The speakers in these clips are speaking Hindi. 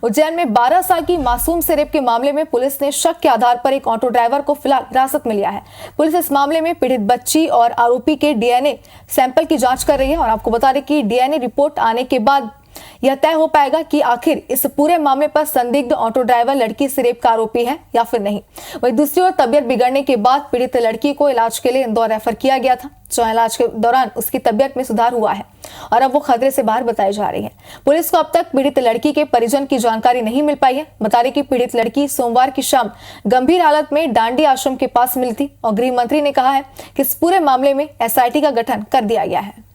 उज्जैन में 12 साल की मासूम से रेप के मामले में पुलिस ने शक के आधार पर एक ऑटो ड्राइवर को फिलहाल हिरासत में लिया है। पुलिस इस मामले में पीड़ित बच्ची और आरोपी के डीएनए सैंपल की जांच कर रही है और आपको बता दें कि डीएनए रिपोर्ट आने के बाद यह तय हो पाएगा कि आखिर इस पूरे मामले पर संदिग्ध ऑटो ड्राइवर लड़की से रेप का आरोपी है या फिर नहीं। वहीं दूसरी ओर तबियत बिगड़ने के बाद पीड़ित लड़की को इलाज के लिए इंदौर रेफर किया गया था, जहां इलाज के दौरान उसकी तबियत में सुधार हुआ है और अब वो खतरे से बाहर बताई जा रही है। पुलिस को अब तक पीड़ित लड़की के परिजन की जानकारी नहीं मिल पाई है। बता दें कि पीड़ित लड़की सोमवार की शाम गंभीर हालत में डांडी आश्रम के पास मिली थी और गृह मंत्री ने कहा है कि इस पूरे मामले में एसआईटी का गठन कर दिया गया है।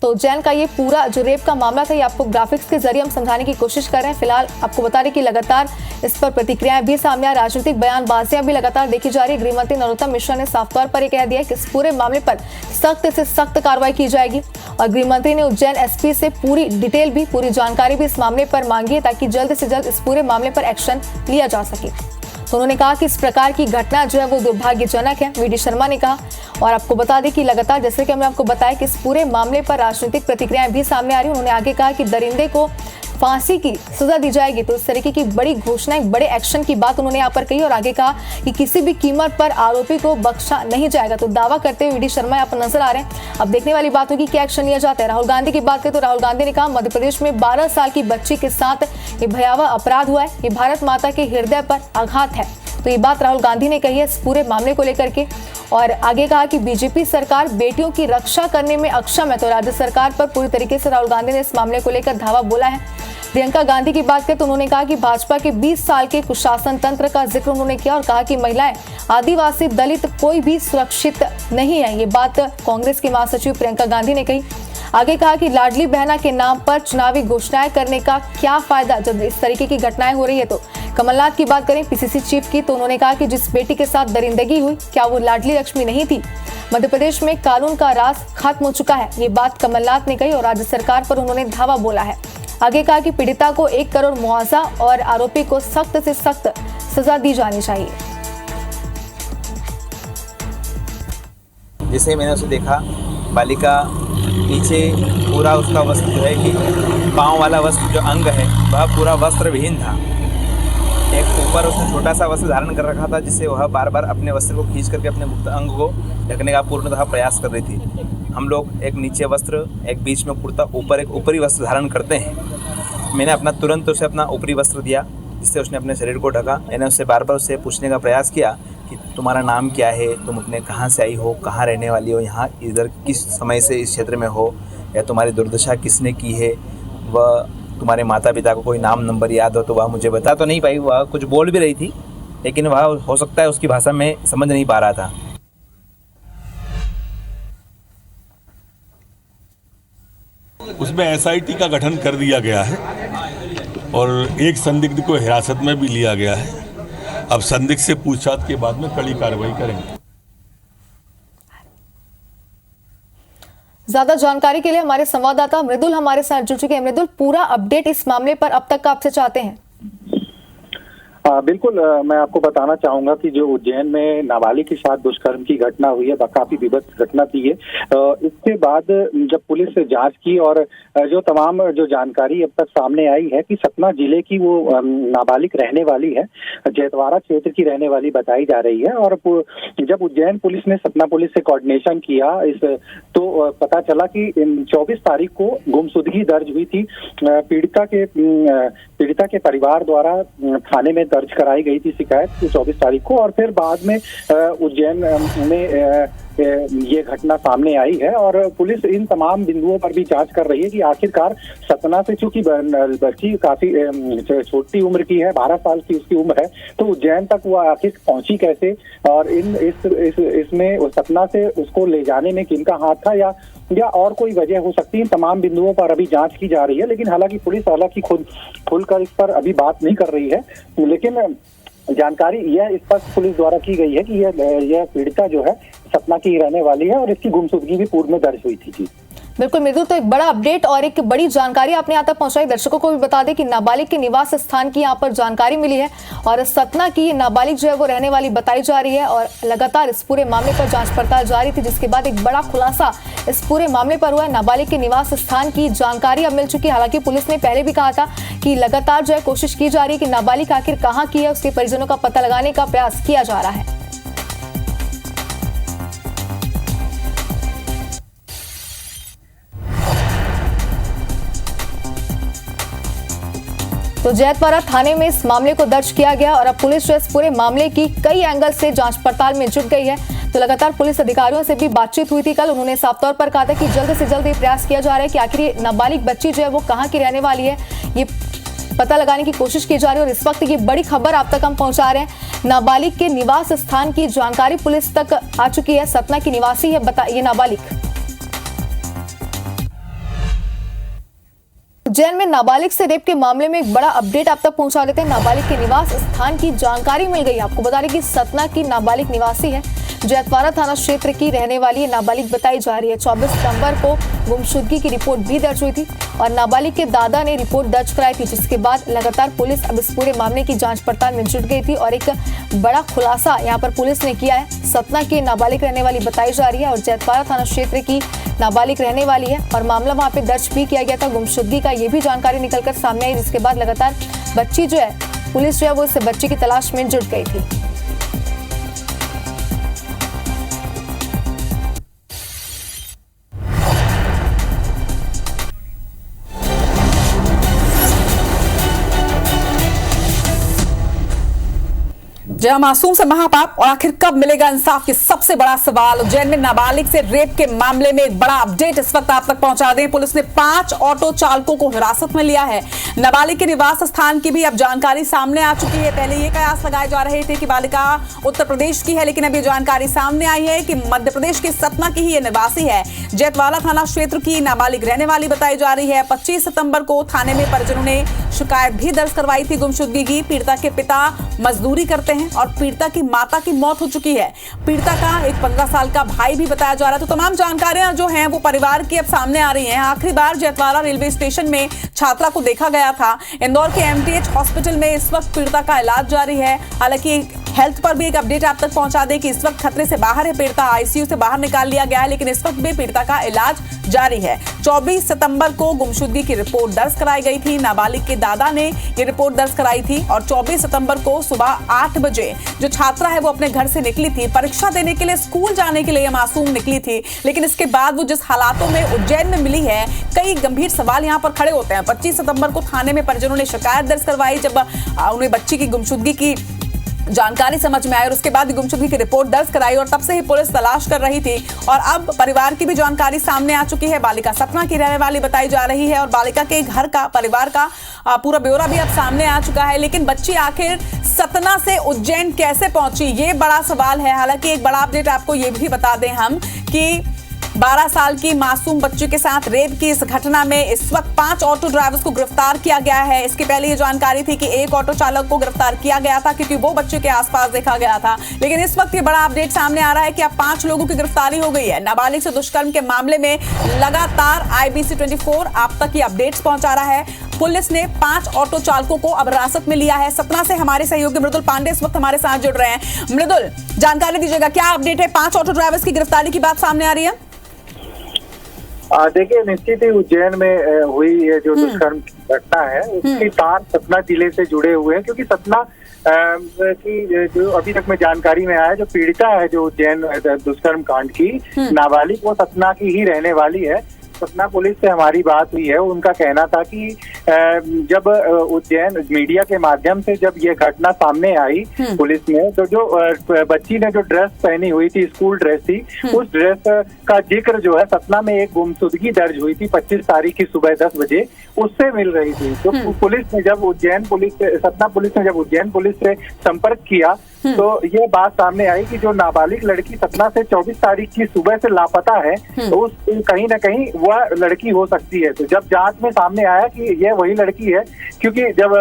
तो उज्जैन का ये पूरा जो रेप का मामला था, ये आपको ग्राफिक्स के जरिए हम समझाने की कोशिश कर रहे हैं। फिलहाल आपको बता दें कि लगातार इस पर प्रतिक्रियाएं भी सामने आ, राजनीतिक बयानबाजियां भी लगातार देखी जा रही है। गृह मंत्री नरोत्तम मिश्रा ने साफ तौर पर यह कह दिया है कि इस पूरे मामले पर सख्त से सख्त कार्रवाई की जाएगी और गृह मंत्री ने उज्जैन एसपी से पूरी डिटेल भी, पूरी जानकारी भी इस मामले पर मांगी है ताकि जल्द से जल्द इस पूरे मामले पर एक्शन लिया जा सके। तो उन्होंने कहा कि इस प्रकार की घटना जो है वो दुर्भाग्यजनक है, वीडी शर्मा ने कहा। और आपको बता दें कि लगातार जैसे कि हमने आपको बताया कि इस पूरे मामले पर राजनीतिक प्रतिक्रियाएं भी सामने आ रही हैं। उन्होंने आगे कहा कि दरिंदे को फांसी की सजा दी जाएगी। तो इस तरीके की बड़ी घोषणा, एक बड़े एक्शन की बात उन्होंने यहाँ पर कही और आगे कहा कि किसी भी कीमत पर आरोपी को बख्शा नहीं जाएगा। तो दावा करते हुए वीडी शर्मा यहाँ पर नजर आ रहे हैं। अब देखने वाली बात होगी क्या एक्शन लिया जाता है। राहुल गांधी की बात करें तो राहुल गांधी ने कहा मध्य प्रदेश में 12 साल की बच्ची के साथ ये भयावह अपराध हुआ है, ये भारत माता के हृदय पर आघात है। तो ये बात राहुल गांधी ने कही है इस पूरे मामले को लेकर के और आगे कहा कि बीजेपी सरकार बेटियों की रक्षा करने में अक्षम है। तो राज्य सरकार पर पूरी तरीके से राहुल गांधी ने इस मामले को लेकर धावा बोला है। प्रियंका गांधी की बात करें तो उन्होंने कहा कि भाजपा के 20 साल के कुशासन तंत्र का जिक्र उन्होंने किया और कहा कि महिलाएं, आदिवासी, दलित कोई भी सुरक्षित नहीं है। ये बात कांग्रेस की महासचिव प्रियंका गांधी ने कही। आगे कहा कि लाडली बहना के नाम पर चुनावी घोषणाएं करने का क्या फायदा जब इस तरीके की घटनाएं हो रही है। तो कमलनाथ की बात करें पीसीसी चीफ की तो उन्होंने कहा कि जिस बेटी के साथ दरिंदगी हुई क्या वो लाडली लक्ष्मी नहीं थी। मध्य प्रदेश में कानून का राज खत्म हो चुका है, ये बात कमलनाथ ने कही और राज्य सरकार पर उन्होंने धावा बोला है। आगे कहा कि पीड़िता को 1 करोड़ मुआवजा और आरोपी को सख्त से सख्त सजा दी जानी चाहिए। जैसे मैंने उसे देखा, बालिका नीचे पूरा उसका वस्त्र जो है कि पाँव वाला वस्त्र जो अंग है वह पूरा वस्त्र विहीन था। एक ऊपर उसने छोटा सा वस्त्र धारण कर रखा था जिससे वह बार बार अपने वस्त्र को खींच करके अपने मुक्त अंग को ढकने का पूर्णतः प्रयास कर रही थी। हम लोग एक नीचे वस्त्र, एक बीच में कुर्ता, ऊपर एक ऊपरी वस्त्र धारण करते हैं। मैंने अपना तुरंत उसे अपना ऊपरी वस्त्र दिया जिससे उसने अपने शरीर को ढका। मैंने उससे बार बार उससे पूछने का प्रयास किया कि तुम्हारा नाम क्या है, तुम अपने कहाँ से आई हो, कहाँ रहने वाली हो, यहाँ इधर किस समय से इस क्षेत्र में हो, या तुम्हारी दुर्दशा किसने की है, वह तुम्हारे माता पिता को कोई नाम नंबर याद हो तो वह मुझे बता तो नहीं पाई। वह कुछ बोल भी रही थी लेकिन वह हो सकता है उसकी भाषा में समझ नहीं पा रहा था। उसमें एसआईटी का गठन कर दिया गया है और एक संदिग्ध को हिरासत में भी लिया गया है। अब संदिग्ध से पूछताछ के बाद में कड़ी कार्रवाई करेंगे। ज्यादा जानकारी के लिए हमारे संवाददाता मृदुल हमारे साथ जुड़ चुके हैं। मृदुल, पूरा अपडेट इस मामले पर अब तक का आपसे चाहते हैं। बिल्कुल, मैं आपको बताना चाहूंगा कि जो उज्जैन में नाबालिग के साथ दुष्कर्म की घटना हुई है, काफी विभत्स घटना थी ये। इसके बाद जब पुलिस से जांच की और जो तमाम जो जानकारी अब तक सामने आई है कि सतना जिले की वो नाबालिग रहने वाली है, जैतवाड़ा क्षेत्र की रहने वाली बताई जा रही है। और जब उज्जैन पुलिस ने सतना पुलिस से कोऑर्डिनेशन किया तो पता चला कि 24 तारीख को गुमशुदगी दर्ज हुई थी। पीड़िता के परिवार द्वारा थाने में दर्ज कराई गई थी शिकायत 24 तारीख को और फिर बाद में उज्जैन में ये घटना सामने आई है और पुलिस इन तमाम बिंदुओं पर भी जांच कर रही है कि आखिरकार सतना से, चूंकि बच्ची काफी छोटी उम्र की है, 12 साल की उसकी उम्र है, तो उज्जैन तक वो आखिर पहुंची कैसे और इसमें सतना से उसको ले जाने में किनका हाथ था या और कोई वजह हो सकती है। तमाम बिंदुओं पर अभी जांच की जा रही है। लेकिन हालांकि पुलिस खुद खुलकर इस पर अभी बात नहीं कर रही है। लेकिन जानकारी यह स्पष्ट पुलिस द्वारा की गई है कि यह पीड़िता जो है सतना की रहने वाली है और इसकी गुमशुदगी भी पूर्व में दर्ज हुई थी। बिल्कुल मृदुल, तो एक बड़ा अपडेट और एक बड़ी जानकारी आपने यहाँ तक पहुंचाई। दर्शकों को भी बता दें कि नाबालिग के निवास स्थान की यहाँ पर जानकारी मिली है और सतना की नाबालिग जो है वो रहने वाली बताई जा रही है और लगातार इस पूरे मामले पर जांच पड़ताल जारी थी, जिसके बाद एक बड़ा खुलासा इस पूरे मामले पर हुआ है। नाबालिग के निवास स्थान की जानकारी अब मिल चुकी है। हालांकि पुलिस ने पहले भी कहा था कि लगातार जो है कोशिश की जा रही है कि नाबालिग आखिर कहाँ की है, उसके परिजनों का पता लगाने का प्रयास किया जा रहा है। तो जैतवाड़ा थाने में इस मामले को दर्ज किया गया और अब पुलिस जो इस पूरे मामले की कई एंगल से जांच पड़ताल में जुट गई है। तो लगातार पुलिस अधिकारियों से भी बातचीत हुई थी कल। उन्होंने साफ तौर पर कहा था कि जल्द से जल्द ये प्रयास किया जा रहा है कि आखिर ये नाबालिग बच्ची जो है वो कहाँ की रहने वाली है, ये पता लगाने की कोशिश की जा रही है। और इस वक्त ये बड़ी खबर आप तक हम पहुंचा रहे हैं। नाबालिग के निवास स्थान की जानकारी पुलिस तक आ चुकी है। सतना की निवासी है ये नाबालिग। उज्जैन में नाबालिग से रेप के मामले में एक बड़ा अपडेट आप तक पहुंचा देते हैं। नाबालिग के निवास स्थान की जानकारी मिल गई। आपको बता दें कि सतना की नाबालिग निवासी है, जैतवाड़ा थाना क्षेत्र की रहने वाली नाबालिग बताई जा रही है। 24 सितंबर को गुमशुदगी की रिपोर्ट भी दर्ज हुई थी और नाबालिग के दादा ने रिपोर्ट दर्ज कराई थी, जिसके बाद लगातार पुलिस अब इस पूरे मामले की जांच पड़ताल में जुट गई थी और एक बड़ा खुलासा यहाँ पर पुलिस ने किया है। सतना की नाबालिग रहने वाली बताई जा रही है और जैतवाड़ा थाना क्षेत्र की नाबालिग रहने वाली है और मामला वहां पे दर्ज भी किया गया था गुमशुदगी का। ये भी जानकारी निकलकर सामने आई, जिसके बाद लगातार बच्ची जो है पुलिस जो है वो इस बच्ची की तलाश में जुट गई थी। जहां मासूम से महापाप और आखिर कब मिलेगा इंसाफ, ये सबसे बड़ा सवाल। उज्जैन में नाबालिग से रेप के मामले में एक बड़ा अपडेट इस वक्त आप तक पहुंचा दें। पुलिस ने 5 ऑटो चालकों को हिरासत में लिया है। नाबालिग के निवास स्थान की भी अब जानकारी सामने आ चुकी है। पहले ये कयास लगाए जा रहे थे कि बालिका उत्तर प्रदेश की है, लेकिन अब ये जानकारी सामने आई है कि मध्य प्रदेश के सतना की ही ये निवासी है। जैतवाड़ा थाना क्षेत्र की नाबालिग रहने वाली बताई जा रही है। 25 सितंबर को थाने में परिजनों ने शिकायत भी दर्ज करवाई थी गुमशुदगी की। पीड़िता के पिता मजदूरी करते हैं और पीड़िता की माता की मौत हो चुकी है। पीड़िता का एक 15 साल का भाई भी बताया जा रहा है। तो तमाम जानकारियां जो हैं वो परिवार की अब सामने आ रही हैं। आखिरी बार जैतवाड़ा रेलवे स्टेशन में छात्रा को देखा गया था। इंदौर के एमटीएच हॉस्पिटल में इस वक्त पीड़िता का इलाज जारी है। हालांकि हेल्थ पर भी एक अपडेट आप तक पहुंचा दें कि इस वक्त खतरे से बाहर है। पीड़िता आईसीयू से बाहर निकाल लिया गया है, लेकिन इस वक्त भी पीड़िता का इलाज जारी है। 24 सितंबर को गुमशुदगी की रिपोर्ट दर्ज कराई गई थी। नाबालिग के दादा ने ये रिपोर्ट दर्ज कराई थी और 24 सितंबर को सुबह 8 बजे जो छात्रा है वो अपने घर से निकली थी परीक्षा देने के लिए, स्कूल जाने के लिए मासूम निकली थी। लेकिन इसके बाद वो जिस हालातों में उज्जैन में मिली है, कई गंभीर सवाल यहाँ पर खड़े होते हैं। 25 सितंबर को थाने में परिजनों ने शिकायत दर्ज करवाई जब उन्हें बच्ची की गुमशुदगी की जानकारी समझ में आई और उसके बाद गुमशुदगी की रिपोर्ट दर्ज कराई और तब से ही पुलिस तलाश कर रही थी। और अब परिवार की भी जानकारी सामने आ चुकी है। बालिका सतना की रहने वाली बताई जा रही है और बालिका के घर का, परिवार का पूरा ब्यौरा भी अब सामने आ चुका है। लेकिन बच्ची आखिर सतना से उज्जैन कैसे पहुंची, ये बड़ा सवाल है। हालांकि एक बड़ा अपडेट आपको ये भी बता दें हम कि 12 साल की मासूम बच्ची के साथ रेप की इस घटना में इस वक्त 5 ऑटो ड्राइवर्स को गिरफ्तार किया गया है। इसके पहले ये जानकारी थी कि एक ऑटो चालक को गिरफ्तार किया गया था क्योंकि वो बच्चे के आसपास देखा गया था। लेकिन इस वक्त ये बड़ा अपडेट सामने आ रहा है कि अब 5 लोगों की गिरफ्तारी हो गई है। नाबालिग से दुष्कर्म के मामले में लगातार IBC 24 आप तक ये अपडेट्स पहुंचा रहा है। पुलिस ने 5 ऑटो चालकों को अब हिरासत में लिया है। सतना से हमारे सहयोगी मृदुल पांडे इस वक्त हमारे साथ जुड़ रहे हैं। मृदुल, जानकारी दीजिएगा, क्या अपडेट है? 5 ऑटो ड्राइवर्स की गिरफ्तारी की बात सामने आ रही है। देखिए, निश्चित ही उज्जैन में हुई ये जो दुष्कर्म की घटना है उसकी तार सतना जिले से जुड़े हुए हैं, क्योंकि सतना की जो अभी तक में जानकारी में आया, जो पीड़िता है जो उज्जैन दुष्कर्म कांड की नाबालिग, वो सतना की ही रहने वाली है। सतना पुलिस से हमारी बात हुई है, उनका कहना था कि जब उज्जैन मीडिया के माध्यम से जब ये घटना सामने आई पुलिस में, तो जो बच्ची ने जो ड्रेस पहनी हुई थी, स्कूल ड्रेस थी, उस ड्रेस का जिक्र जो है सतना में एक गुमशुदगी दर्ज हुई थी 25 तारीख की सुबह 10 बजे, उससे मिल रही थी। तो पुलिस ने जब सतना पुलिस ने जब उज्जैन पुलिस से संपर्क किया तो ये बात सामने आई कि जो नाबालिग लड़की सतना से 24 तारीख की सुबह से लापता है, तो उस कहीं ना कहीं वह लड़की हो सकती है। तो जब जांच में सामने आया कि ये वही लड़की है, क्योंकि जब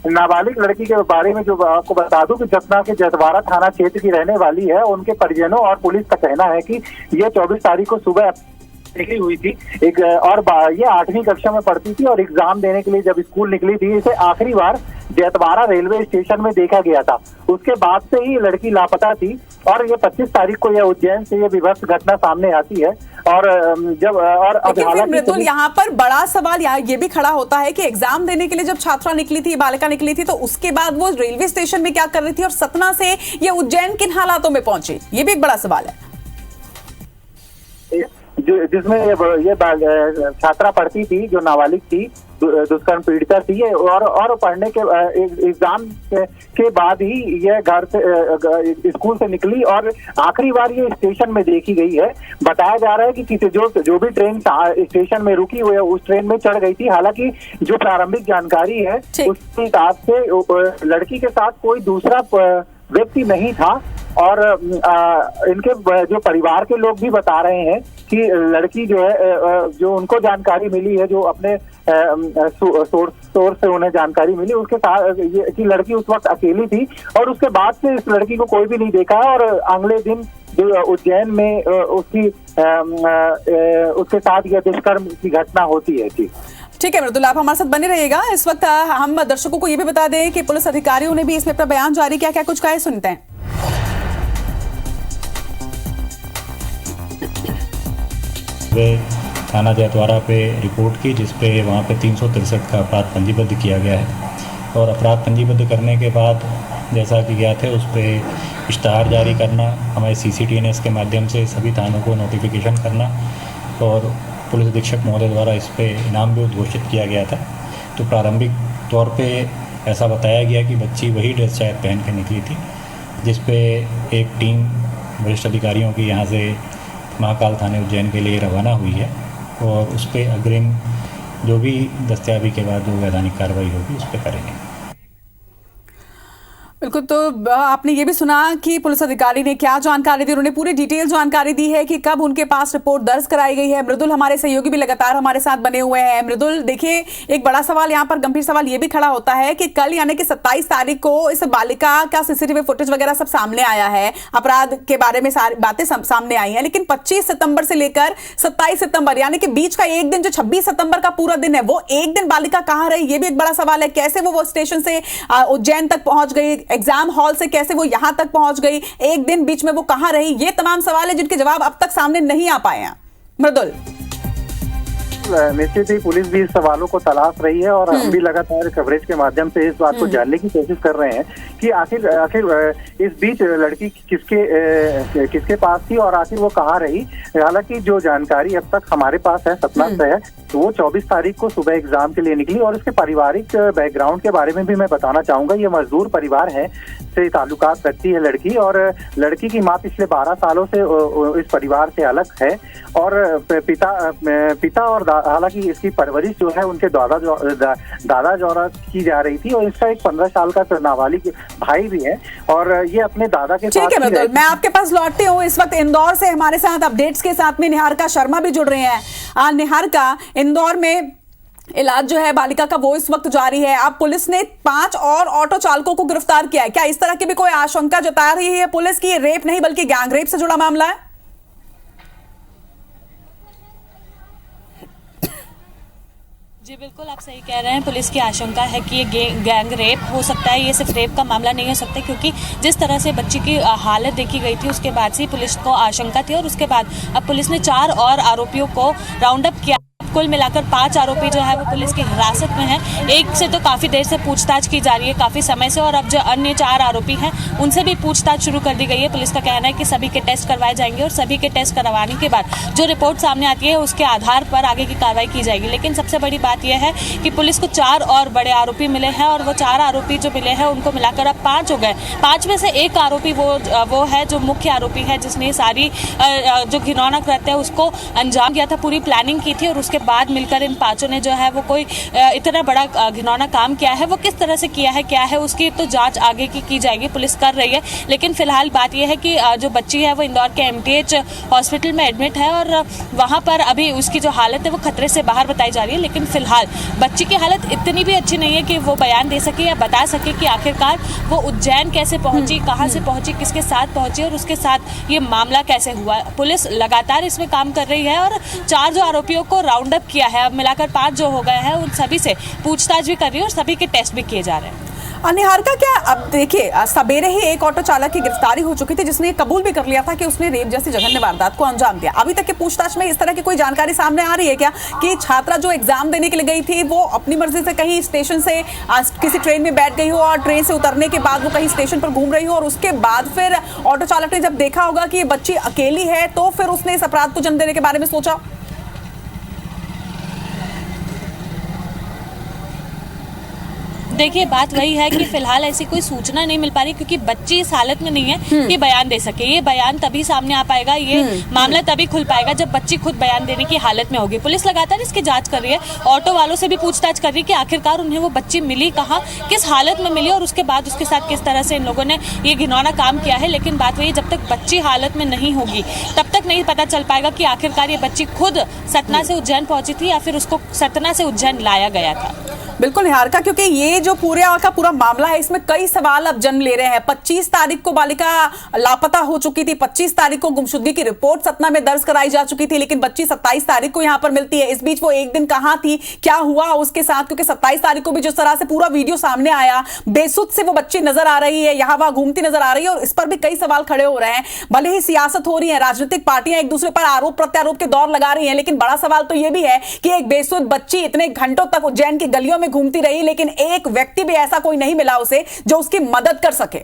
नाबालिग लड़की के बारे में जो आपको बता दूं कि सतना के जैतवाड़ा थाना क्षेत्र की रहने वाली है, उनके परिजनों और पुलिस का कहना है कि ये 24 तारीख को सुबह निकली हुई थी एक ये 8वीं कक्षा में पढ़ती थी और एग्जाम देने के लिए जब स्कूल निकली थी, इसे आखिरी बार जैतवाड़ा रेलवे स्टेशन में देखा गया था। उसके बाद से ही लड़की लापता थी और ये 25 तारीख को यह उज्जैन से ये विभत्स घटना सामने आती है। और जब और अब हालांकि मृदुल, यहाँ पर बड़ा सवाल ये भी खड़ा होता है कि एग्जाम देने के लिए जब छात्रा निकली थी, बालिका निकली थी, तो उसके बाद वो रेलवे स्टेशन में क्या कर रही थी और सतना से ये उज्जैन किन हालातों में पहुंची, ये भी एक बड़ा सवाल है। जिसमें ये छात्रा पढ़ती थी, जो नाबालिग थी, दुष्कर्म पीड़िता थी, और पढ़ने के एग्जाम के बाद ही यह घर से स्कूल से निकली और आखिरी बार ये स्टेशन में देखी गई है। बताया जा रहा है कि किसी जो भी ट्रेन स्टेशन में रुकी हुई है उस ट्रेन में चढ़ गई थी। हालांकि जो प्रारंभिक जानकारी है उसके हिसाब से लड़की के साथ कोई दूसरा व्यक्ति नहीं था और इनके जो परिवार के लोग भी बता रहे हैं कि लड़की जो है, जो उनको जानकारी मिली है, जो अपने सोर्स से उन्हें जानकारी मिली, उसके साथ कि लड़की उस वक्त अकेली थी और उसके बाद से इस लड़की को कोई भी नहीं देखा और अगले दिन जो उज्जैन में उसके साथ यह दुष्कर्म की घटना होती है। ठीक है मृदुल, आप हमारे साथ बने रहिएगा। इस वक्त हम दर्शकों को ये भी बता दें कि पुलिस अधिकारियों ने भी इसमें अपना बयान जारी किया, क्या कुछ कहा है सुनते हैं। वे थाना जैतवाड़ा पे रिपोर्ट की, जिस पे वहाँ पे 363 का अपराध पंजीबद्ध किया गया है और अपराध पंजीबद्ध करने के बाद जैसा कि गया थे उस पर इश्तहार जारी करना, हमारे CCTNS के माध्यम से सभी थानों को नोटिफिकेशन करना और पुलिस अधीक्षक महोदय द्वारा इस पे इनाम भी उद्घोषित किया गया था। तो प्रारंभिक तौर पे ऐसा बताया गया कि बच्ची वही ड्रेस शायद पहन के निकली थी, जिस पे एक टीम वरिष्ठ अधिकारियों की यहाँ से महाकाल थाने उज्जैन के लिए रवाना हुई है और उस पर अग्रिम जो भी दस्तयाबी के बाद जो वैधानिक कार्रवाई होगी उस पर करेंगे। बिल्कुल, तो आपने ये भी सुना कि पुलिस अधिकारी ने क्या जानकारी दी, उन्होंने पूरी डिटेल जानकारी दी है कि कब उनके पास रिपोर्ट दर्ज कराई गई है। मृदुल हमारे सहयोगी भी लगातार हमारे साथ बने हुए हैं। मृदुल, देखिए एक बड़ा सवाल यहाँ पर, गंभीर सवाल ये भी खड़ा होता है कि कल यानी कि 27 तारीख को इस बालिका का CCTV फुटेज वगैरह सब सामने आया है, अपराध के बारे में सारी बातें सामने आई हैं, लेकिन 25 सितंबर से लेकर 27 सितंबर यानी कि बीच का एक दिन, जो 26 सितंबर का पूरा दिन है, वो एक दिन बालिका कहाँ रही, ये भी एक बड़ा सवाल है। कैसे वो स्टेशन से उज्जैन तक पहुंच गई, एग्जाम हॉल से कैसे वो यहां तक पहुंच गई, एक दिन बीच में वो कहां रही, ये तमाम सवाल है जिनके जवाब अब तक सामने नहीं आ पाए हैं। मृदुल, निश्चित ही पुलिस भी इस सवालों को तलाश रही है और हम भी लगातार कवरेज के माध्यम से इस बात को जानने की कोशिश कर रहे हैं कि आखिर इस बीच लड़की किसके पास थी और आखिर वो कहाँ रही। हालांकि जो जानकारी अब तक हमारे पास है, सतना से है, तो वो 24 तारीख को सुबह एग्जाम के लिए निकली और इसके पारिवारिक बैकग्राउंड के बारे में भी मैं बताना चाहूंगा। ये मजदूर परिवार है से ताल्लुकात रखती है लड़की और लड़की की माँ पिछले 12 सालों से इस परिवार से अलग है और पिता और हालांकि इसकी परवरिश जो है उनके दादा द्वारा की जा रही थी और इसका एक 15 साल का नाबालिग भाई भी है और ये अपने दादा के साथ। ठीक है मृदुल, मैं आपके पास लौटती हूँ। इस वक्त इंदौर से हमारे साथ अपडेट्स के साथ में निहारिका शर्मा भी जुड़ रहे हैं। निहारिका, इंदौर में इलाज जो है बालिका का वो इस वक्त जारी है। अब पुलिस ने 5 और ऑटो चालकों को गिरफ्तार किया है। क्या इस तरह की भी कोई आशंका जता रही है पुलिस की रेप नहीं बल्कि गैंग रेप से जुड़ा मामला है? जी बिल्कुल, आप सही कह रहे हैं। पुलिस की आशंका है कि ये गैंग रेप हो सकता है। ये सिर्फ रेप का मामला नहीं हो सकता, क्योंकि जिस तरह से बच्ची की हालत देखी गई थी उसके बाद से पुलिस को आशंका थी और उसके बाद अब पुलिस ने 4 और आरोपियों को राउंड अप किया। कुल मिलाकर 5 आरोपी जो है वो पुलिस की हिरासत में हैं। एक से तो काफ़ी देर से पूछताछ की जा रही है, काफ़ी समय से, और अब जो अन्य 4 आरोपी हैं उनसे भी पूछताछ शुरू कर दी गई है। पुलिस का कहना है कि सभी के टेस्ट करवाए जाएंगे और सभी के टेस्ट करवाने के बाद जो रिपोर्ट सामने आती है उसके आधार पर आगे की कार्रवाई की जाएगी। लेकिन सबसे बड़ी बात यह है कि पुलिस को 4 और बड़े आरोपी मिले हैं और वो 4 आरोपी जो मिले हैं उनको मिलाकर अब 5 हो गए। 5 में से एक आरोपी वो है जो मुख्य आरोपी है, जिसने सारी जो घिनौना कृत्य है उसको अंजाम दिया था, पूरी प्लानिंग की थी और उसके बाद मिलकर इन पांचों ने जो है वो कोई इतना बड़ा घिनौना काम किया है, वो किस तरह से किया है, क्या है, उसकी तो जांच आगे की जाएगी, पुलिस कर रही है। लेकिन फिलहाल बात यह है कि जो बच्ची है वो इंदौर के MTH हॉस्पिटल में एडमिट है और वहां पर अभी उसकी जो हालत है वो खतरे से बाहर बताई जा रही है। लेकिन फिलहाल बच्ची की हालत इतनी भी अच्छी नहीं है कि वो बयान दे सके या बता सके कि आखिरकार वो उज्जैन कैसे पहुंची, कहां से पहुंची, किसके साथ पहुंची और उसके साथ ये मामला कैसे हुआ। पुलिस लगातार इसमें काम कर रही है और 4 जो आरोपियों को राउंड अप किया है, अब मिलाकर 5 जो हो गए हैं, उन सभी से पूछताछ भी कर रही है और सभी के टेस्ट भी किए जा रहे हैं। निहारिका, क्या अब देखिए सवेरे ही एक ऑटो चालक की गिरफ्तारी हो चुकी थी जिसने कबूल भी कर लिया था कि उसने रेप जैसी जघन्य वारदात को अंजाम दिया। अभी तक के पूछताछ में इस तरह की कोई जानकारी सामने आ रही है क्या कि छात्रा जो एग्जाम देने के लिए गई थी वो अपनी मर्जी से कहीं स्टेशन से किसी ट्रेन में बैठ गई हो और ट्रेन से उतरने के बाद वो कहीं स्टेशन पर घूम रही हो और उसके बाद फिर ऑटो चालक ने जब देखा होगा कि ये बच्ची अकेली है तो फिर उसने इस अपराध को जन्म देने के बारे में सोचा? देखिए, बात वही है कि फिलहाल ऐसी कोई सूचना नहीं मिल पा रही क्योंकि बच्ची इस हालत में नहीं है कि बयान दे सके। ये बयान तभी सामने आ पाएगा, ये मामला तभी खुल पाएगा जब बच्ची खुद बयान देने की हालत में होगी। पुलिस लगातार इसकी जांच कर रही है, ऑटो वालों से भी पूछताछ कर रही है कि आखिरकार उन्हें वो बच्ची मिली कहाँ, किस हालत में मिली और उसके बाद उसके साथ किस तरह से इन लोगों ने ये घिनौना काम किया है। लेकिन बात वही, जब तक बच्ची हालत में नहीं होगी तब तक नहीं पता चल पाएगा कि आखिरकार ये बच्ची खुद सतना से उज्जैन पहुंची थी या फिर उसको सतना से उज्जैन लाया गया था। बिल्कुल निहारिका, क्योंकि ये जो पूरा मामला है इसमें कई सवाल अब जन्म ले रहे हैं। 25 तारीख को बालिका लापता हो चुकी थी, 25 तारीख को गुमशुदगी की रिपोर्ट सतना में दर्ज कराई जा चुकी थी, लेकिन बच्ची 27 तारीख को यहां पर मिलती है। इस बीच वो एक दिन कहां थी, क्या हुआ उसके साथ, क्योंकि 27 तारीख को भी जिस तरह से पूरा वीडियो सामने आया, बेसुध से वो बच्ची नजर आ रही है, यहां वहां घूमती नजर आ रही है और इस पर भी कई सवाल खड़े हो रहे हैं। भले ही सियासत हो रही है, राजनीतिक पार्टियां एक दूसरे पर आरोप प्रत्यारोप के दौर लगा रही हैं, लेकिन बड़ा सवाल तो यह भी है कि एक बेसुध बच्ची इतने घंटों तक उज्जैन की गलियों में घूमती रही, लेकिन एक व्यक्ति भी ऐसा कोई नहीं मिला उसे जो उसकी मदद कर सके।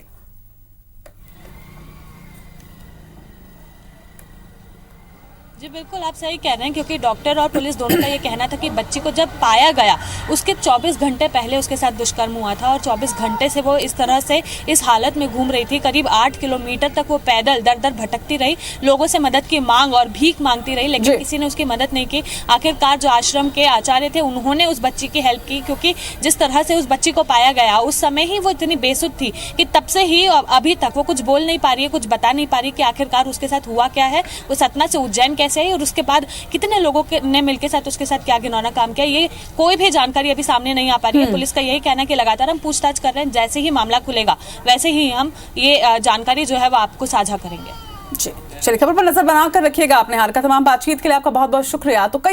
जी बिल्कुल, आप सही कह रहे हैं क्योंकि डॉक्टर और पुलिस दोनों का ये कहना था कि बच्ची को जब पाया गया उसके 24 घंटे पहले उसके साथ दुष्कर्म हुआ था और 24 घंटे से वो इस तरह से इस हालत में घूम रही थी। करीब 8 किलोमीटर तक वो पैदल दर दर भटकती रही, लोगों से मदद की मांग और भीख मांगती रही, लेकिन किसी ने उसकी मदद नहीं की। आखिरकार जो आश्रम के आचार्य थे उन्होंने उस बच्ची की हेल्प की, क्योंकि जिस तरह से उस बच्ची को पाया गया उस समय ही वो इतनी बेसुध थी कि तब से ही अभी तक वो कुछ बोल नहीं पा रही है, कुछ बता नहीं पा रही कि आखिरकार उसके साथ हुआ क्या है, वो सतना से उज्जैन कैसे आई और उसके बाद कितने लोगों ने मिलकर साथ उसके साथ क्या घिनौना काम किया, ये कोई भी जानकारी अभी सामने नहीं आ पा रही है। पुलिस का यही कहना है कि लगातार हम पूछताछ कर रहे हैं, जैसे ही मामला खुलेगा वैसे ही हम ये जानकारी जो है वो आपको साझा करेंगे। जी चलिए, खबर पर नजर बनाकर रखिएगा आपने। हाल का तमाम बातचीत के लिए आपका बहुत बहुत शुक्रिया। तो कई